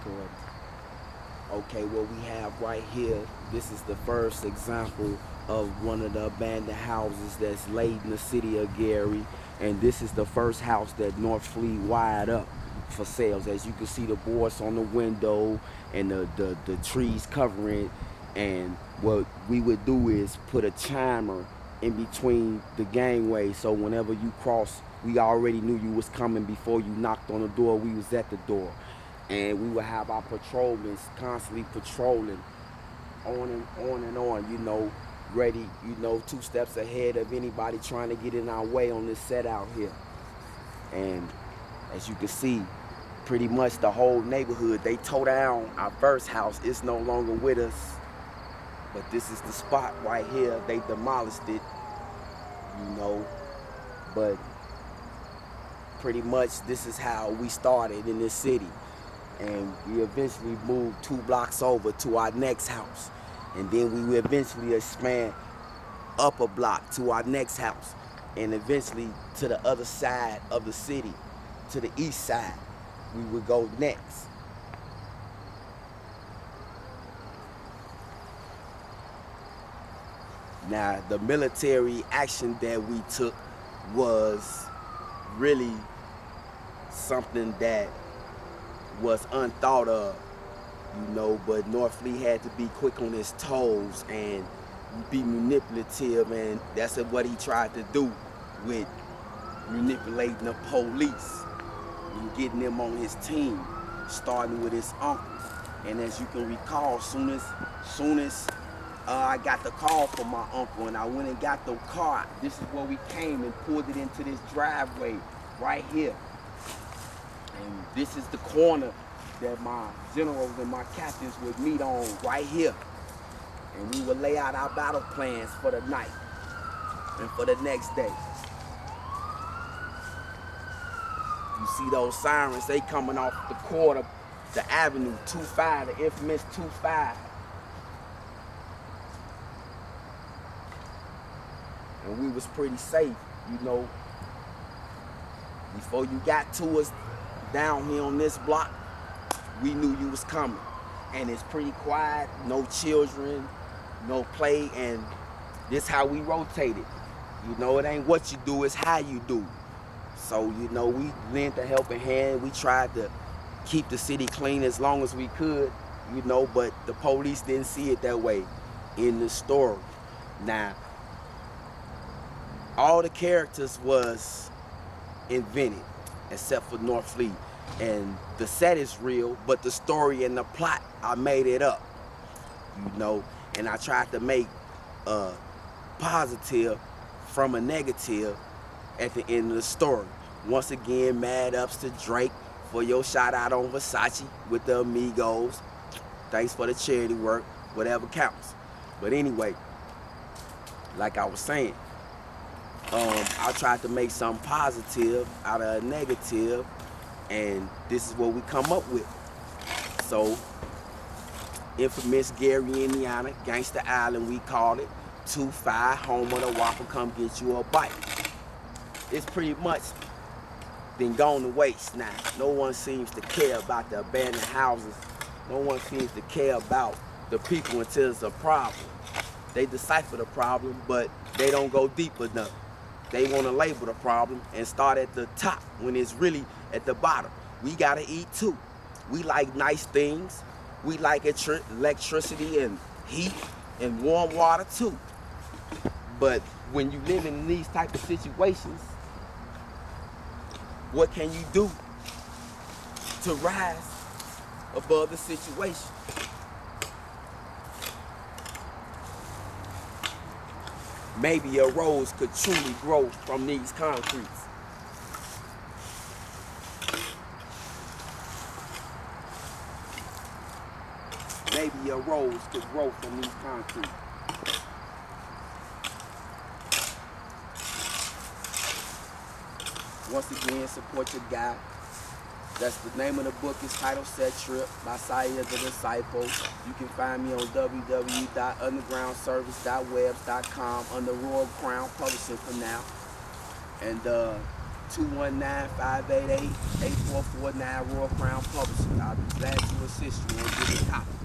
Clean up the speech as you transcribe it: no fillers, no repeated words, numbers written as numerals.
recording. Okay, what we have right here, this is the first example of one of the abandoned houses that's laid in the city of Gary. And this is the first house that North Fleet wired up for sales. As you can see, the boards on the window and the trees covering it. And what we would do is put a chimer in between the gangway, so whenever you cross, we already knew you was coming before you knocked on the door. We was at the door, and we would have our patrolmen constantly patrolling on, you know, ready, you know, 2 steps ahead of anybody trying to get in our way on this set out here. And as you can see, pretty much the whole neighborhood, they tore down our first house. It's no longer with us, but this is the spot right here. They demolished it, you know, but pretty much this is how we started in this city. And we eventually moved 2 blocks over to our next house. And then we would eventually expand up a block to our next house. And eventually to the other side of the city, to the east side, we would go next. Now, the military action that we took was really something that was unthought of, you know, but North Fleet had to be quick on his toes and be manipulative, and that's what he tried to do with manipulating the police and getting them on his team, starting with his uncle. And as you can recall, soon as I got the call from my uncle and I went and got the car, this is where we came and pulled it into this driveway right here. And this is the corner that my generals and my captains would meet on right here. And we would lay out our battle plans for the night and for the next day. You see those sirens, they coming off the quarter, the avenue, 25, the infamous 25. And we was pretty safe, you know. Before you got to us down here on this block, we knew you was coming. And it's pretty quiet, no children, no play, and this how we rotated. You know, it ain't what you do, it's how you do. So, you know, we lent a helping hand. We tried to keep the city clean as long as we could, you know, but the police didn't see it that way in the story. Now, all the characters was invented except for North Fleet. And the set is real, but the story and the plot, I made it up, you know. And I tried to make a positive from a negative at the end of the story. Once again, mad ups to Drake for your shout out on Versace with the Amigos. Thanks for the charity work, whatever counts. But anyway, like I was saying, I tried to make something positive out of a negative, and this is what we come up with. So, infamous Gary, Indiana, Gangsta Island, we called it. 2-5, home of the Whopper, come get you a bite. It's pretty much been gone to waste now. No one seems to care about the abandoned houses. No one seems to care about the people until it's a problem. They decipher the problem, but they don't go deep enough. They want to label the problem and start at the top when it's really at the bottom. We gotta eat too. We like nice things. We like electricity and heat and warm water too. But when you live in these type of situations, what can you do to rise above the situation? Maybe a rose could truly grow from these concretes. Maybe a rose could grow from these concretes. Once again, support your guy. That's the name of the book. Is titled Set Trip by Saya the Disciple. You can find me on www.undergroundservice.webs.com under Royal Crown Publishing for now. And 219-588-8449 Royal Crown Publishing. I'll be glad to assist. assist you and get a copy.